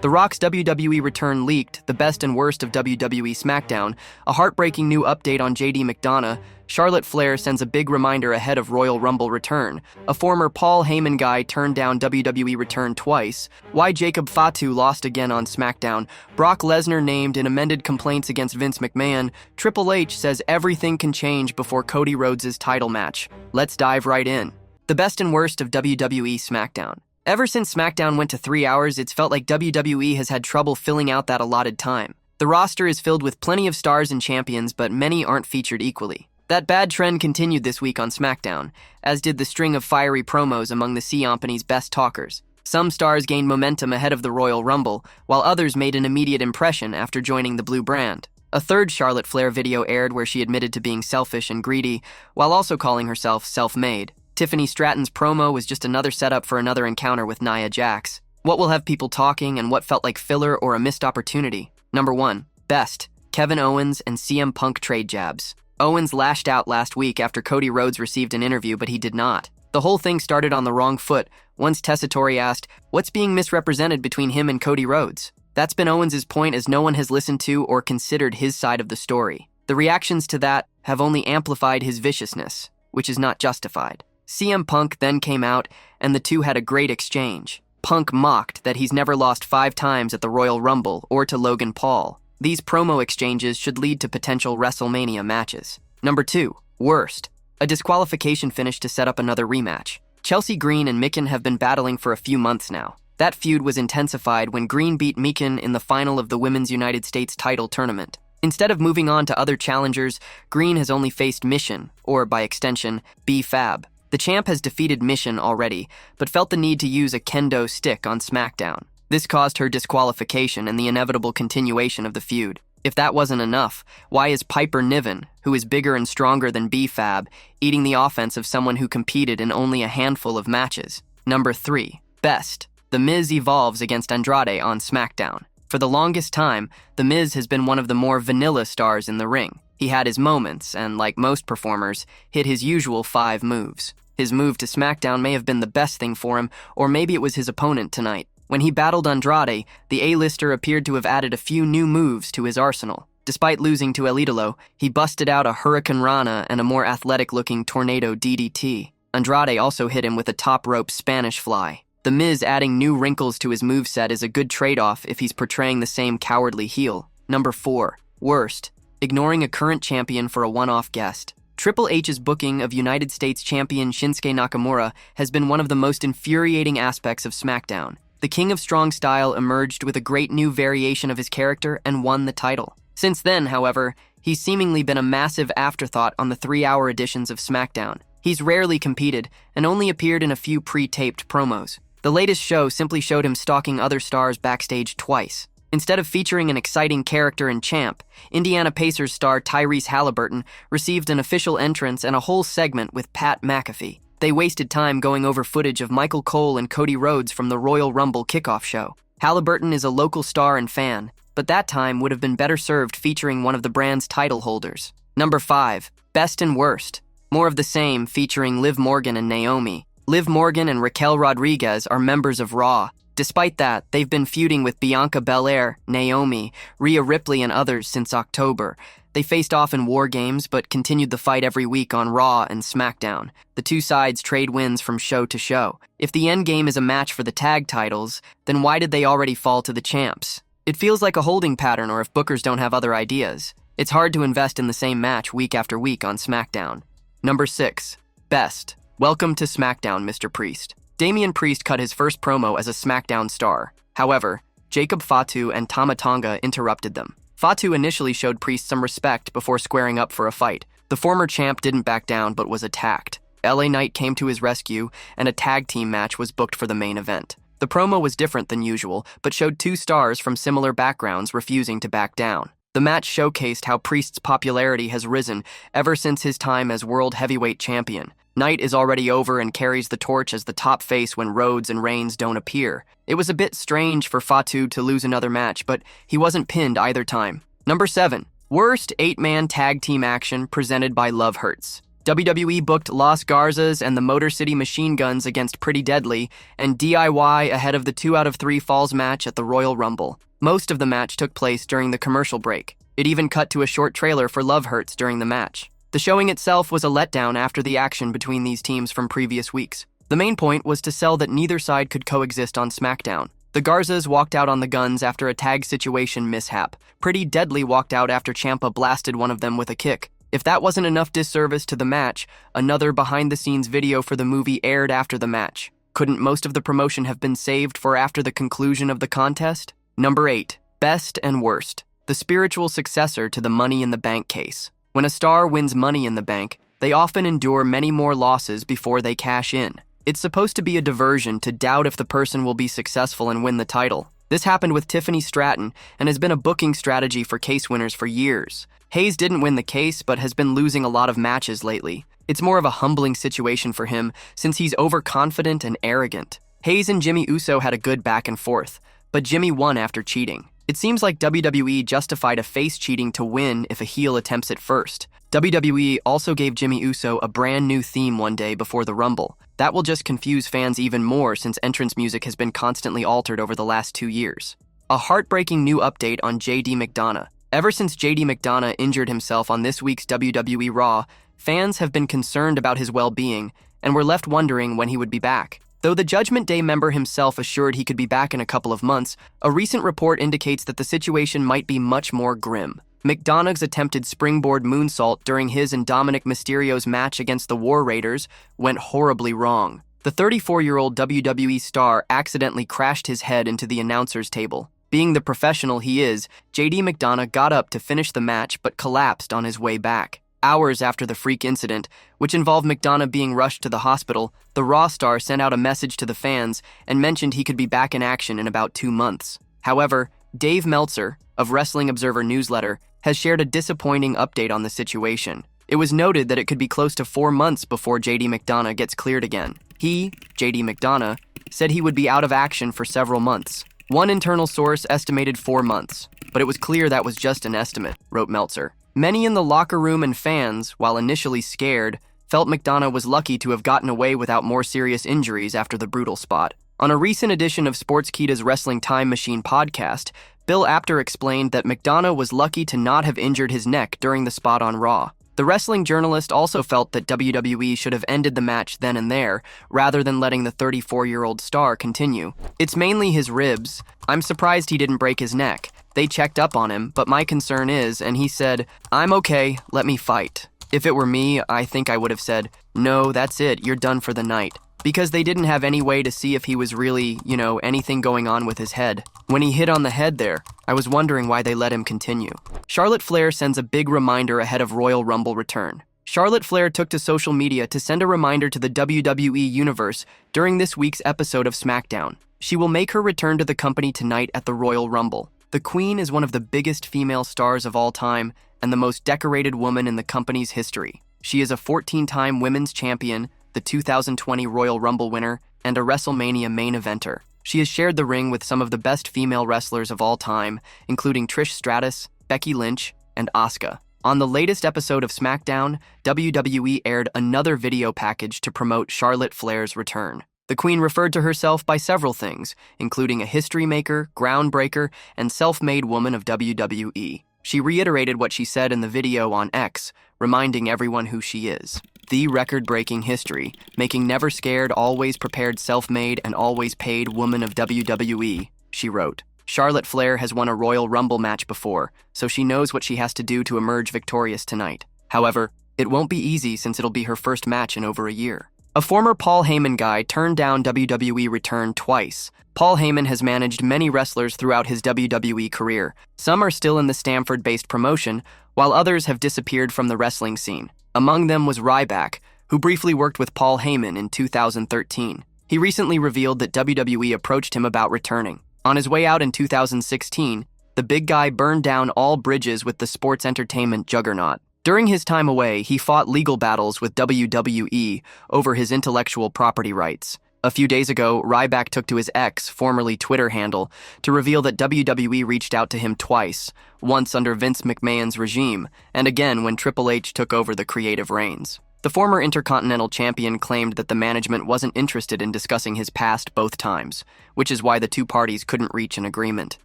The Rock's WWE return leaked, the best and worst of WWE SmackDown, a heartbreaking new update on JD McDonagh. Charlotte Flair sends a big reminder ahead of Royal Rumble return. A former Paul Heyman Guy turned down WWE return twice. Why Jacob Fatu lost again on SmackDown. Brock Lesnar named in amended complaints against Vince McMahon. Triple H says everything can change before Cody Rhodes' title match. Let's dive right in. The best and worst of WWE SmackDown. Ever since SmackDown went to 3 hours, it's felt like WWE has had trouble filling out that allotted time. The roster is filled with plenty of stars and champions, but many aren't featured equally. That bad trend continued this week on SmackDown, as did the string of fiery promos among the C-Company's best talkers. Some stars gained momentum ahead of the Royal Rumble, while others made an immediate impression after joining the blue brand. A third Charlotte Flair video aired where she admitted to being selfish and greedy, while also calling herself self-made. Tiffany Stratton's promo was just another setup for another encounter with Nia Jax. What will have people talking and what felt like filler or a missed opportunity? Number 1. Best. Kevin Owens and CM Punk trade jabs. Owens lashed out last week after Cody Rhodes received an interview, but he did not. The whole thing started on the wrong foot. Once Tessitore asked, "What's being misrepresented between him and Cody Rhodes?" That's been Owens' point, as no one has listened to or considered his side of the story. The reactions to that have only amplified his viciousness, which is not justified. CM Punk then came out, and the two had a great exchange. Punk mocked that he's never lost 5 times at the Royal Rumble or to Logan Paul. These promo exchanges should lead to potential WrestleMania matches. Number 2. Worst. A disqualification finish to set up another rematch. Chelsea Green and Mikan have been battling for a few months now. That feud was intensified when Green beat Mikan in the final of the Women's United States title tournament. Instead of moving on to other challengers, Green has only faced Mission, or by extension, B-Fab. The champ has defeated Mission already, but felt the need to use a kendo stick on SmackDown. This caused her disqualification and the inevitable continuation of the feud. If that wasn't enough, why is Piper Niven, who is bigger and stronger than B-Fab, eating the offense of someone who competed in only a handful of matches? Number 3. Best. The Miz evolves against Andrade on SmackDown. For the longest time, The Miz has been one of the more vanilla stars in the ring. He had his moments and, like most performers, hit his usual 5 moves. His move to SmackDown may have been the best thing for him, or maybe it was his opponent tonight. When he battled Andrade, the A-lister appeared to have added a few new moves to his arsenal. Despite losing to El Idolo, he busted out a Hurricane Rana and a more athletic-looking Tornado DDT. Andrade also hit him with a top-rope Spanish Fly. The Miz adding new wrinkles to his moveset is a good trade-off if he's portraying the same cowardly heel. Number 4. Worst. Ignoring a current champion for a one-off guest. Triple H's booking of United States champion Shinsuke Nakamura has been one of the most infuriating aspects of SmackDown. The King of Strong Style emerged with a great new variation of his character and won the title. Since then, however, he's seemingly been a massive afterthought on the 3-hour editions of SmackDown. He's rarely competed and only appeared in a few pre-taped promos. The latest show simply showed him stalking other stars backstage twice. Instead of featuring an exciting character and champ, Indiana Pacers star Tyrese Halliburton received an official entrance and a whole segment with Pat McAfee. They wasted time going over footage of Michael Cole and Cody Rhodes from the Royal Rumble kickoff show. Halliburton is a local star and fan, but that time would have been better served featuring one of the brand's title holders. Number 5. Best and worst. More of the same, featuring Liv Morgan and Naomi. Liv Morgan and Raquel Rodriguez are members of Raw. Despite that, they've been feuding with Bianca Belair, Naomi, Rhea Ripley, and others since October. They faced off in War Games, but continued the fight every week on Raw and SmackDown. The two sides trade wins from show to show. If the endgame is a match for the tag titles, then why did they already fall to the champs? It feels like a holding pattern, or if bookers don't have other ideas. It's hard to invest in the same match week after week on SmackDown. Number 6. Best. Welcome to SmackDown, Mr. Priest. Damian Priest cut his first promo as a SmackDown star. However, Jacob Fatu and Tama Tonga interrupted them. Fatu initially showed Priest some respect before squaring up for a fight. The former champ didn't back down but was attacked. LA Knight came to his rescue, and a tag team match was booked for the main event. The promo was different than usual, but showed 2 stars from similar backgrounds refusing to back down. The match showcased how Priest's popularity has risen ever since his time as World Heavyweight Champion. Knight is already over and carries the torch as the top face when Rhodes and Reigns don't appear. It was a bit strange for Fatu to lose another match, but he wasn't pinned either time. Number 7. Worst 8-man tag team action presented by Love Hurts. WWE booked Los Garzas and the Motor City Machine Guns against Pretty Deadly and DIY ahead of the 2 out of 3 Falls match at the Royal Rumble. Most of the match took place during the commercial break. It even cut to a short trailer for Love Hurts during the match. The showing itself was a letdown after the action between these teams from previous weeks. The main point was to sell that neither side could coexist on SmackDown. The Garzas walked out on the Guns after a tag situation mishap. Pretty Deadly walked out after Ciampa blasted one of them with a kick. If that wasn't enough disservice to the match, another behind-the-scenes video for the movie aired after the match. Couldn't most of the promotion have been saved for after the conclusion of the contest? Number 8. Best and Worst. The spiritual successor to the Money in the Bank case. When a star wins Money in the Bank, they often endure many more losses before they cash in. It's supposed to be a diversion to doubt if the person will be successful and win the title. This happened with Tiffany Stratton and has been a booking strategy for case winners for years. Hayes didn't win the case but has been losing a lot of matches lately. It's more of a humbling situation for him since he's overconfident and arrogant. Hayes and Jimmy Uso had a good back and forth, but Jimmy won after cheating. It seems like WWE justified a face cheating to win if a heel attempts it first. WWE also gave Jimmy Uso a brand new theme one day before the Rumble. That will just confuse fans even more since entrance music has been constantly altered over the last 2 years. A heartbreaking new update on JD McDonagh. Ever since JD McDonagh injured himself on this week's WWE Raw, fans have been concerned about his well-being and were left wondering when he would be back. Though the Judgment Day member himself assured he could be back in a couple of months, a recent report indicates that the situation might be much more grim. McDonagh's attempted springboard moonsault during his and Dominic Mysterio's match against the War Raiders went horribly wrong. The 34-year-old WWE star accidentally crashed his head into the announcer's table. Being the professional he is, JD McDonagh got up to finish the match but collapsed on his way back. Hours after the freak incident, which involved McDonagh being rushed to the hospital, the Raw star sent out a message to the fans and mentioned he could be back in action in about 2 months. However, Dave Meltzer, of Wrestling Observer Newsletter, has shared a disappointing update on the situation. It was noted that it could be close to 4 months before JD McDonagh gets cleared again. He, JD McDonagh, said he would be out of action for several months. One internal source estimated 4 months, but it was clear that was just an estimate, wrote Meltzer. Many in the locker room and fans, while initially scared, felt McDonagh was lucky to have gotten away without more serious injuries after the brutal spot. On a recent edition of Sportskeeda's Wrestling Time Machine podcast, Bill Apter explained that McDonagh was lucky to not have injured his neck during the spot on Raw. The wrestling journalist also felt that WWE should have ended the match then and there, rather than letting the 34-year-old star continue. It's mainly his ribs. I'm surprised he didn't break his neck. They checked up on him, but my concern is, and he said, "I'm okay, let me fight." If it were me, I think I would have said, "No, that's it, you're done for the night." Because they didn't have any way to see if he was really, anything going on with his head. When he hit on the head there, I was wondering why they let him continue. Charlotte Flair sends a big reminder ahead of Royal Rumble return. Charlotte Flair took to social media to send a reminder to the WWE Universe during this week's episode of SmackDown. She will make her return to the company tonight at the Royal Rumble. The Queen is one of the biggest female stars of all time and the most decorated woman in the company's history. She is a 14-time women's champion, the 2020 Royal Rumble winner, and a WrestleMania main eventer. She has shared the ring with some of the best female wrestlers of all time, including Trish Stratus, Becky Lynch, and Asuka. On the latest episode of SmackDown, WWE aired another video package to promote Charlotte Flair's return. The Queen referred to herself by several things, including a history maker, groundbreaker, and self-made woman of WWE. She reiterated what she said in the video on X, reminding everyone who she is. The record-breaking history, making never scared, always prepared, self-made, and always paid woman of WWE, she wrote. Charlotte Flair has won a Royal Rumble match before, so she knows what she has to do to emerge victorious tonight. However, it won't be easy since it'll be her first match in over a year. A former Paul Heyman Guy turned down WWE return twice. Paul Heyman has managed many wrestlers throughout his WWE career. Some are still in the Stamford-based promotion, while others have disappeared from the wrestling scene. Among them was Ryback, who briefly worked with Paul Heyman in 2013. He recently revealed that WWE approached him about returning. On his way out in 2016, the big guy burned down all bridges with the sports entertainment juggernaut. During his time away, he fought legal battles with WWE over his intellectual property rights. A few days ago, Ryback took to his X, formerly Twitter handle, to reveal that WWE reached out to him twice, once under Vince McMahon's regime, and again when Triple H took over the creative reins. The former Intercontinental Champion claimed that the management wasn't interested in discussing his past both times, which is why the two parties couldn't reach an agreement.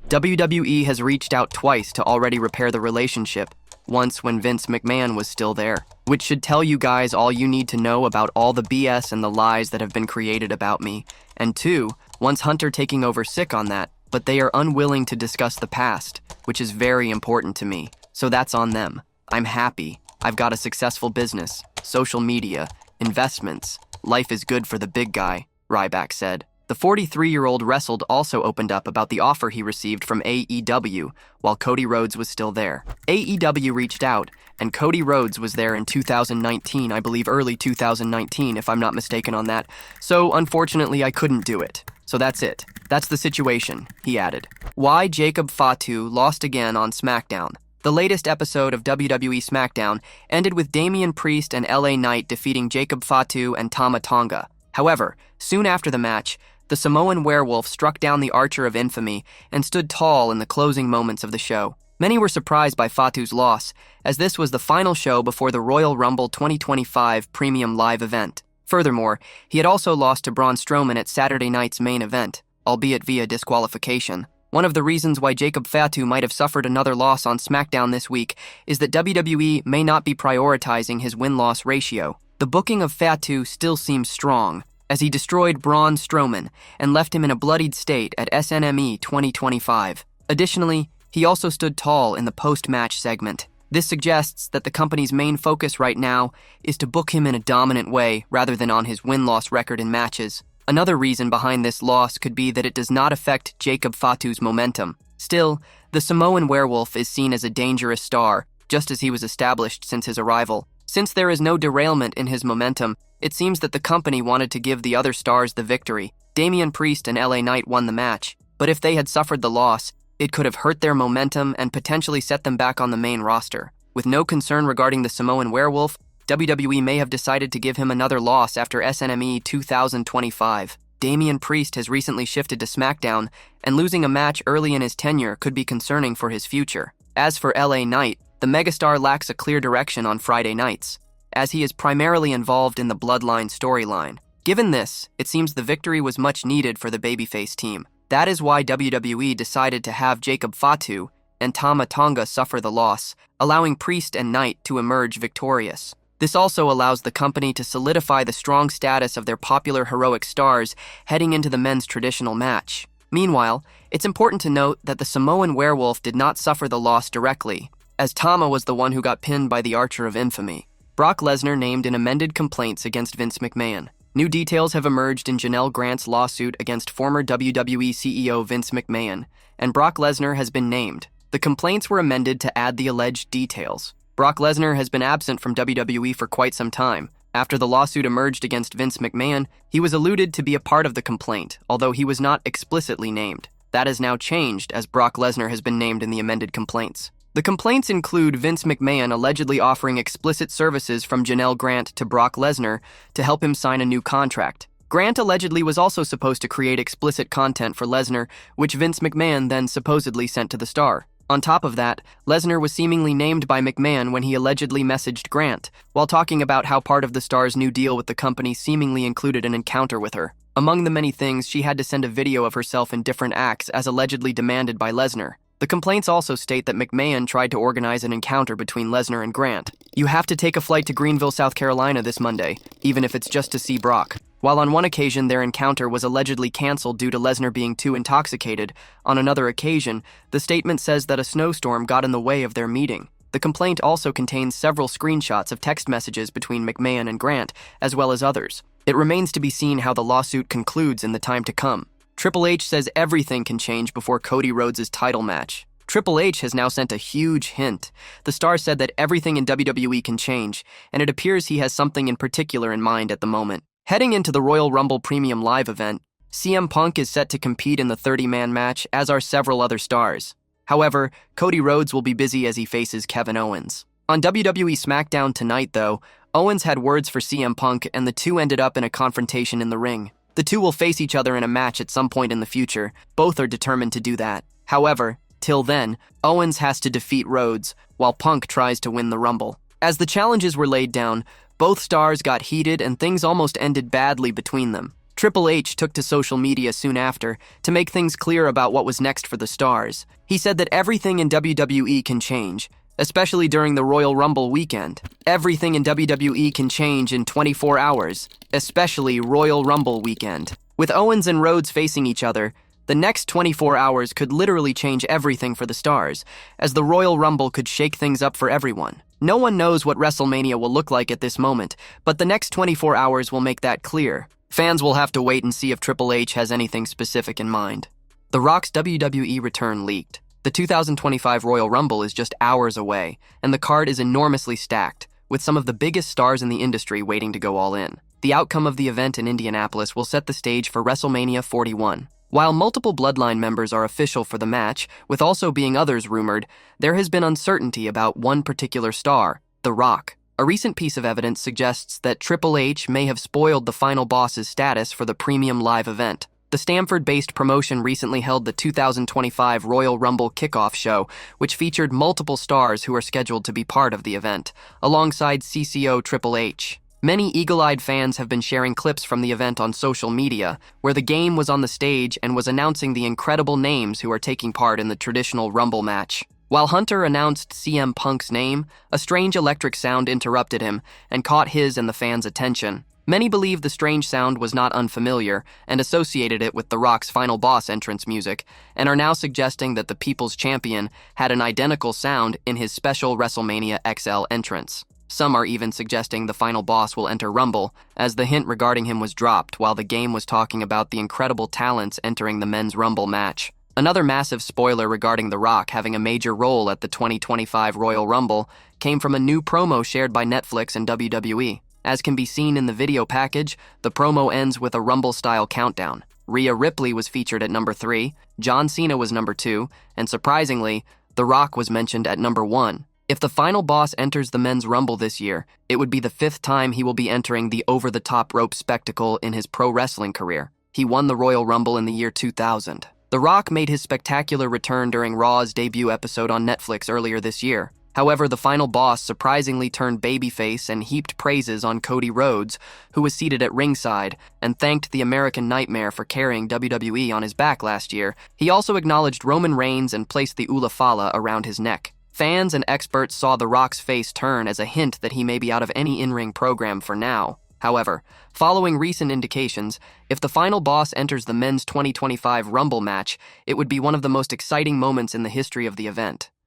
WWE has reached out twice to already repair the relationship, once when Vince McMahon was still there, which should tell you guys all you need to know about all the BS and the lies that have been created about me, and two, once Hunter taking over sick on that, but they are unwilling to discuss the past, which is very important to me, so that's on them. I'm happy. I've got a successful business, social media, investments. Life is good for the big guy, Ryback said. The 43-year-old wrestled also opened up about the offer he received from AEW while Cody Rhodes was still there. AEW reached out, and Cody Rhodes was there in 2019, I believe early 2019 if I'm not mistaken on that, so unfortunately I couldn't do it. So that's it. That's the situation, he added. Why Jacob Fatu lost again on SmackDown. The latest episode of WWE SmackDown ended with Damian Priest and LA Knight defeating Jacob Fatu and Tama Tonga. However, soon after the match, the Samoan werewolf struck down the Archer of Infamy and stood tall in the closing moments of the show. Many were surprised by Fatu's loss, as this was the final show before the Royal Rumble 2025 Premium Live event. Furthermore, he had also lost to Braun Strowman at Saturday night's main event, albeit via disqualification. One of the reasons why Jacob Fatu might have suffered another loss on SmackDown this week is that WWE may not be prioritizing his win-loss ratio. The booking of Fatu still seems strong, as he destroyed Braun Strowman and left him in a bloodied state at SNME 2025. Additionally, he also stood tall in the post-match segment. This suggests that the company's main focus right now is to book him in a dominant way rather than on his win-loss record in matches. Another reason behind this loss could be that it does not affect Jacob Fatu's momentum. Still, the Samoan werewolf is seen as a dangerous star, just as he was established since his arrival. Since there is no derailment in his momentum, it seems that the company wanted to give the other stars the victory. Damian Priest and LA Knight won the match, but if they had suffered the loss, it could have hurt their momentum and potentially set them back on the main roster. With no concern regarding the Samoan werewolf, WWE may have decided to give him another loss after SNME 2025. Damian Priest has recently shifted to SmackDown, and losing a match early in his tenure could be concerning for his future. As for LA Knight, the megastar lacks a clear direction on Friday nights, as he is primarily involved in the Bloodline storyline. Given this, it seems the victory was much needed for the babyface team. That is why WWE decided to have Jacob Fatu and Tama Tonga suffer the loss, allowing Priest and Knight to emerge victorious. This also allows the company to solidify the strong status of their popular heroic stars heading into the men's traditional match. Meanwhile, it's important to note that the Samoan werewolf did not suffer the loss directly, as Tama was the one who got pinned by the Archer of Infamy. Brock Lesnar named in amended complaints against Vince McMahon. New details have emerged in Janelle Grant's lawsuit against former WWE CEO Vince McMahon, and Brock Lesnar has been named. The complaints were amended to add the alleged details. Brock Lesnar has been absent from WWE for quite some time. After the lawsuit emerged against Vince McMahon, he was alluded to be a part of the complaint, although he was not explicitly named. That has now changed, as Brock Lesnar has been named in the amended complaints. The complaints include Vince McMahon allegedly offering explicit services from Janelle Grant to Brock Lesnar to help him sign a new contract. Grant allegedly was also supposed to create explicit content for Lesnar, which Vince McMahon then supposedly sent to the star. On top of that, Lesnar was seemingly named by McMahon when he allegedly messaged Grant, while talking about how part of the star's new deal with the company seemingly included an encounter with her. Among the many things, she had to send a video of herself in different acts as allegedly demanded by Lesnar. The complaints also state that McMahon tried to organize an encounter between Lesnar and Grant. You have to take a flight to Greenville, South Carolina this Monday, even if it's just to see Brock. While on one occasion their encounter was allegedly canceled due to Lesnar being too intoxicated, on another occasion, the statement says that a snowstorm got in the way of their meeting. The complaint also contains several screenshots of text messages between McMahon and Grant, as well as others. It remains to be seen how the lawsuit concludes in the time to come. Triple H says everything can change before Cody Rhodes' title match. Triple H has now sent a huge hint. The star said that everything in WWE can change, and it appears he has something in particular in mind at the moment. Heading into the Royal Rumble Premium Live event, CM Punk is set to compete in the 30-man match, as are several other stars. However, Cody Rhodes will be busy as he faces Kevin Owens. On WWE SmackDown tonight, though, Owens had words for CM Punk, and the two ended up in a confrontation in the ring. The two will face each other in a match at some point in the future. Both are determined to do that. However, till then, Owens has to defeat Rhodes, while Punk tries to win the Rumble. As the challenges were laid down, Both stars got heated and things almost ended badly between them. Triple H took to social media soon after to make things clear about what was next for the stars. He said that everything in WWE can change, especially during the Royal Rumble weekend. Everything in WWE can change in 24 hours, especially Royal Rumble weekend. With Owens and Rhodes facing each other, the next 24 hours could literally change everything for the stars, as the Royal Rumble could shake things up for everyone. No one knows what WrestleMania will look like at this moment, but the next 24 hours will make that clear. Fans will have to wait and see if Triple H has anything specific in mind. The Rock's WWE return leaked. The 2025 Royal Rumble is just hours away, and the card is enormously stacked, with some of the biggest stars in the industry waiting to go all in. The outcome of the event in Indianapolis will set the stage for WrestleMania 41. While multiple Bloodline members are official for the match, with also being others rumored, there has been uncertainty about one particular star, The Rock. A recent piece of evidence suggests that Triple H may have spoiled the final boss's status for the premium live event. The Stamford-based promotion recently held the 2025 Royal Rumble kickoff show, which featured multiple stars who are scheduled to be part of the event, alongside CCO Triple H. Many eagle-eyed fans have been sharing clips from the event on social media, where the Game was on the stage and was announcing the incredible names who are taking part in the traditional Rumble match. While Hunter announced CM Punk's name, a strange electric sound interrupted him and caught his and the fans' attention. Many believe the strange sound was not unfamiliar and associated it with The Rock's final boss entrance music, and are now suggesting that the People's Champion had an identical sound in his special WrestleMania XL entrance. Some are even suggesting the final boss will enter Rumble, as the hint regarding him was dropped while the Game was talking about the incredible talents entering the men's Rumble match. Another massive spoiler regarding The Rock having a major role at the 2025 Royal Rumble came from a new promo shared by Netflix and WWE. As can be seen in the video package, the promo ends with a Rumble-style countdown. Rhea Ripley was featured at number 3, John Cena was number 2, and surprisingly, The Rock was mentioned at number 1. If the final boss enters the men's Rumble this year, it would be the 5th time he will be entering the over-the-top rope spectacle in his pro wrestling career. He won the Royal Rumble in the year 2000. The Rock made his spectacular return during Raw's debut episode on Netflix earlier this year. However, the final boss surprisingly turned babyface and heaped praises on Cody Rhodes, who was seated at ringside, and thanked the American Nightmare for carrying WWE on his back last year. He also acknowledged Roman Reigns and placed the Ula Fala around his neck. Fans and experts saw The Rock's face turn as a hint that he may be out of any in-ring program for now. However, following recent indications, if the final boss enters the men's 2025 Rumble match, it would be one of the most exciting moments in the history of the event.